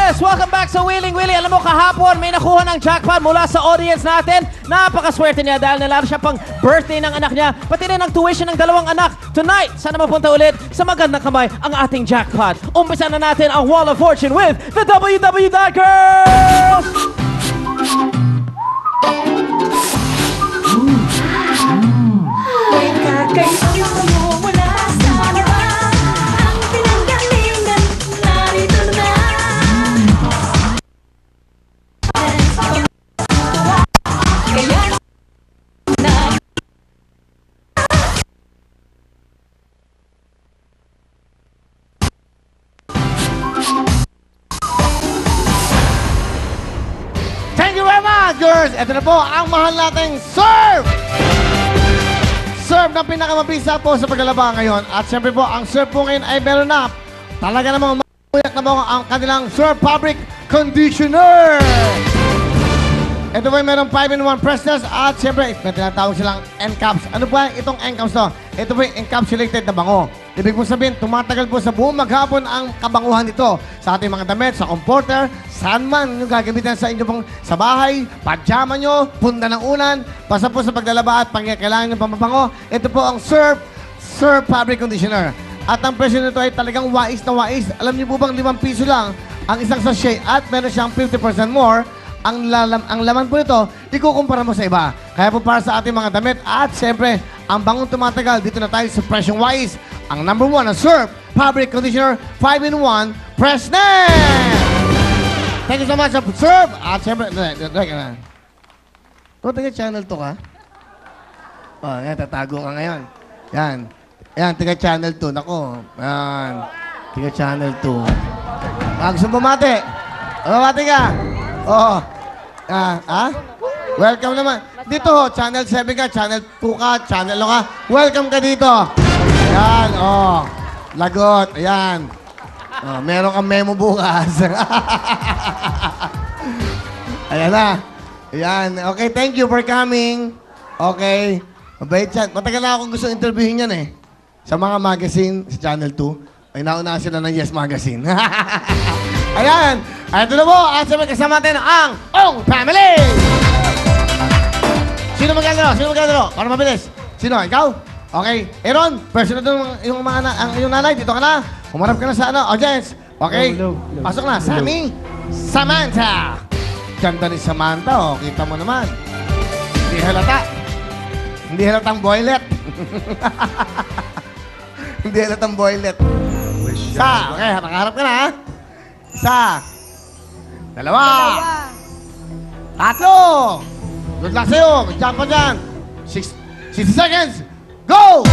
Yes! Welcome back sa Wheeling Willie. Alam mo, kahapon may nakuha ng jackpot mula sa audience natin. Napakaswerte niya dahil nalaro siya pang birthday ng anak niya, pati rin ang tuition ng 2 anak. Tonight, sana mapunta ulit sa magandang kamay ang ating jackpot. Umpisa na natin ang Wall of Fortune with the WW Girls! Girls, ito na po ang mahal nating serve! Serve na pinakamabisa po sa paglalaba ngayon. At siyempre po, ang serve po ngayon ay meron na. Talaga namang makuyak na po ang kanilang Serve Fabric Conditioner. Ito po ay merong 5-in-1 freshness at siyempre, may tinatawag silang N-Caps. Ano po itong N-Caps to? Ito po ay encapsulated na bango. Ibig po sabihin, tumatagal po sa buong maghapon ang kabanguhan nito sa ating mga damit, sa comforter, saan man yung gagamitan sa inyo pong sa bahay, pajama nyo, punda ng unan, basta po sa paglalaba at pangkailangan ng pamabango. Ito po ang Serve Fabric Conditioner. At ang presyo nito ay talagang wais na wais. Alam niyo po bang 5 piso lang ang isang sachet at meron siyang 50% more. Ang laman po nito, ikukumpara mo sa iba. Kaya po para sa ating mga damit at siyempre, ang bangong tumatagal, dito na tayo sa presyong wise. Ang number 1 ang Serve Fabric Conditioner 5-in-1 Freshness! Thank you so much, Serve! At siyempre, taga channel to ka? Oh, yan, tatago ka ngayon. Yan. Yan, taga channel 2. Nako. Yan. Taga channel 2. Gusto bumati? Bumati ka? Oo. Welcome naman. Dito ho, channel 7 ka, channel 2 ka, channel 1 ka. Welcome ka dito. Ayan, oh. Lagot, ayan. Oh, meron kang memo bukas. Ayan na. Ayan. Okay, thank you for coming. Okay. Mabait yan. Matagal na akong gusto interviewin yan eh. Sa mga magazine, sa Channel 2. Ay nauna sila ng Yes Magazine. Ayan. Ito na po. At sabi kasama natin ang Ong Family. Sino maglalaro? Sino maglalaro? Para mabilis. Sino? Ikaw? Okay. Aaron, personal doon yung mga yung nanay. Dito ka na. Umarap ka na sa audience. Okay. Pasok na. Sammy. Samantha. Ganda ni Samantha. Oh. Kita mo naman. Hindi halata. Hindi halatang boylet. Hindi halatang boylet. Isa. Okay. Nakaharap ka na. Isa. 2. 3. Good luck sa'yo. Jump pa dyan. 60 seconds. Go!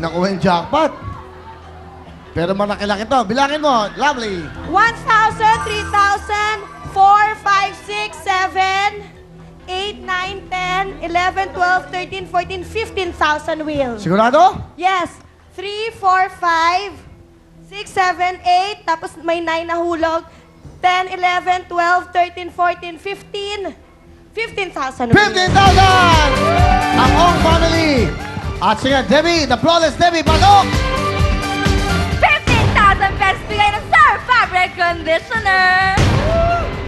Nakuha yung jackpot. Pero malaki-laki to. Bilangin mo. Lovely. 1,000, 3,000, 4, 5, 6, 7, 8, 9, 10, 11, 12, 13, 14, 15,000 wheel. Sigurado? Yes. 3, 4, 5, 6, 7, 8. Tapos may 9 na hulog. 10, 11, 12, 13, 14, 15. 15,000 wheel. 15,000! Ang Ong Family. At sige, Debbie, the flawless Debbie, pasok! 15,000 pesos bigay ng Serve Fabric Conditioner!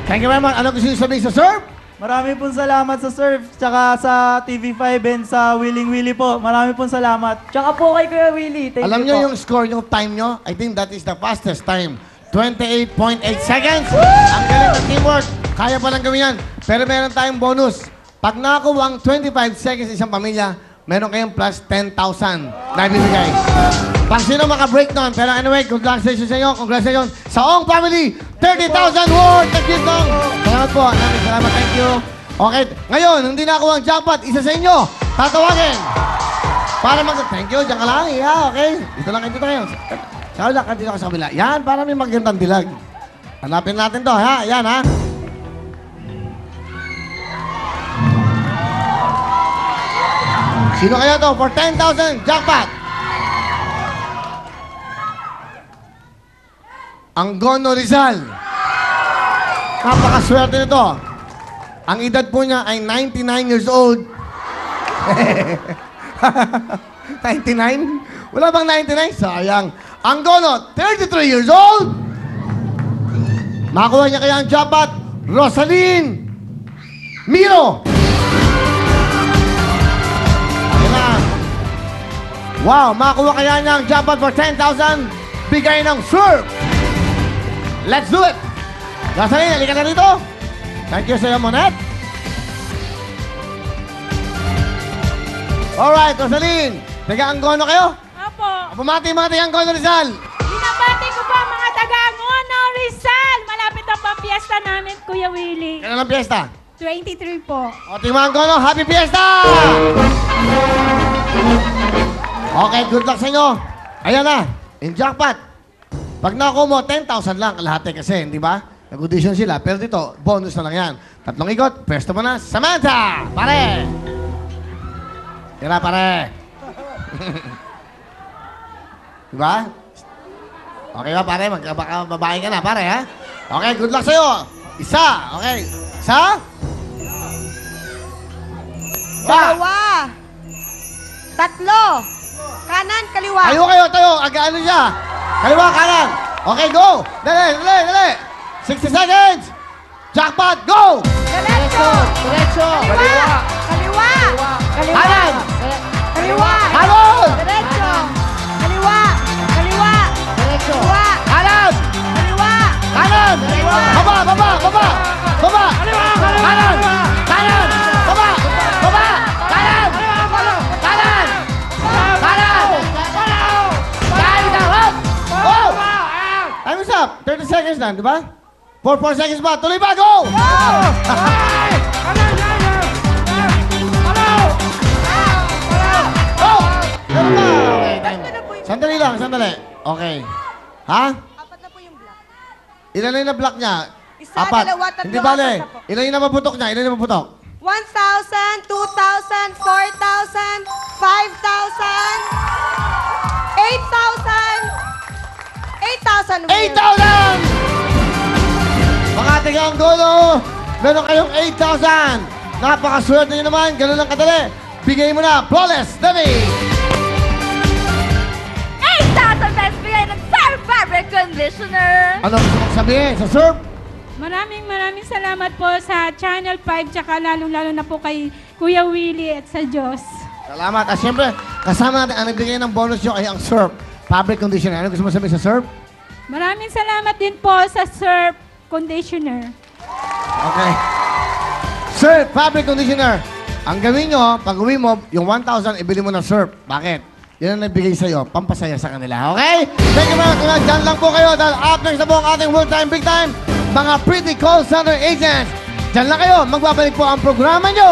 Thank you very much. Ano gusto niyo sabihin sa Serve? Marami pong salamat sa Serve, tsaka sa TV5 and sa Wheeling Willie po. Marami pong salamat. Tsaka po kay Kuya Willie. Thank Alam you niyo po. yung score, yung time niyo? I think that is the fastest time. 28.8 seconds. Ang galing ng teamwork. Kaya palang gawin yan. Pero meron tayong bonus. Pag nakakuha ang 25 seconds isang pamilya, meron kayong plus 10,000 na ibibigay. Pag sino maka-break nun. Pero anyway, congratulations sa inyo. Congratulations sa Ong Family. 30,000 worth. Thank you, Ong. Salamat po. Salamat. Thank you. Okay, ngayon, hindi nakuha ang jackpot. Isa sa inyo, tatawagin. Para thank you, dyan ka lang. Yeah, okay. Dito lang kayo. Saka ka dito ka sa kabila. Yan, para may magandang dilag. Hanapin natin to, ha? Yan, ha? Sino kaya to for 10,000 jackpot? Anggono Rizal. Napakaswerte nito. Ang edad po niya ay 99 years old. 99? Wala bang 99? Sayang. Anggono, 33 years old. Makuha niya kaya ang jackpot, Rosaline Miro. Ayan na. Wow, makuha kaya niya ang jackpot for 10,000. Bigay ng serve. Let's do it. Rosaline, halika na dito. Thank you sa'yo, Monet. Alright, Rosaline. Taga-Anggono kayo? Opo. Pumati mga taga-Anggono Rizal. Binabati ko po mga taga-Angono, Rizal. Malapit na pa ang piyesta namin, Kuya Willie. Kailan ang piyesta? 23 po. O, Team Anggono, happy fiesta! Okay, good luck sa inyo. Ayan na, in jackpot. Pag nakuha mo, 10,000 lang kalahati kasi, di ba? Nag-audition sila. Pero dito, bonus na lang yan. 3 ikot, pwesto mo na, Samantha! Pare! Tira, pare! Diba? Okay ba, pare? Magbabae ka na, pare, ha? Okay, good luck sa'yo. Isa, okay. Isa? Dalawa. Tatlo. Kanan, kaliwa. Tayo. Aga-ano siya? Kaliwa, kanan. Okay, go! Dali. 60 seconds! Jackpot, go! Diretso. Diretso. Kaliwa. Kaliwa. Kaliwa. Kanan! Kaliwa. Kanan! Diretso. Kaliwa. Kaliwa. Diretso. Kaliwa. Kanan! Kaliwa. Kanan! Baba! Kanan! Kanan! Baba! Kanan! Kanan! Kanan! Up! Go! Time is up. 30 seconds na, di ba? 4 seconds ba? Tuloy ba? Go! Go! Meron ba? Okay, time. Sandali lang, sandali. Okay. Ha? Apat na po yung block. Ilan na yung na-block niya? Isa, dalawa, tatlo, Hindi bale. apat na po. Ilan yung napaputok niya? Ilan yung napaputok? 1,000, 2,000, 4,000, 5,000, 8,000. 8,000. 8,000! Mga taga-Anggono, meron kayong 8,000. Napakaswerte nyo naman. Ganun lang kadali. Bigay mo na. Flawless, Debbie! 8,000 pesos bigay ng Surf Fabric Conditioner. Ano gusto mong sabihin sa surf? Maraming salamat po sa Channel 5 tsaka lalong-lalo na po kay Kuya Willie at sa Diyos. Salamat. At syempre, kasama natin ang nagbigay ng bonus nyo ay ang surf. Fabric conditioner. Ano gusto mo sabihin sa surf? Maraming salamat din po sa Surf Conditioner. Okay. Surf Fabric Conditioner. Ang gawin nyo, pag uwi mo, yung 1,000, ibili mo ng surf. Bakit? Yan ang nagbigay sa'yo, pampasaya sa kanila. Okay? Thank you very much. Diyan lang po kayo dahil up next na po ang ating World Time Big Time, mga pretty call center agents. Diyan lang kayo. Magbabalik po ang programa nyo.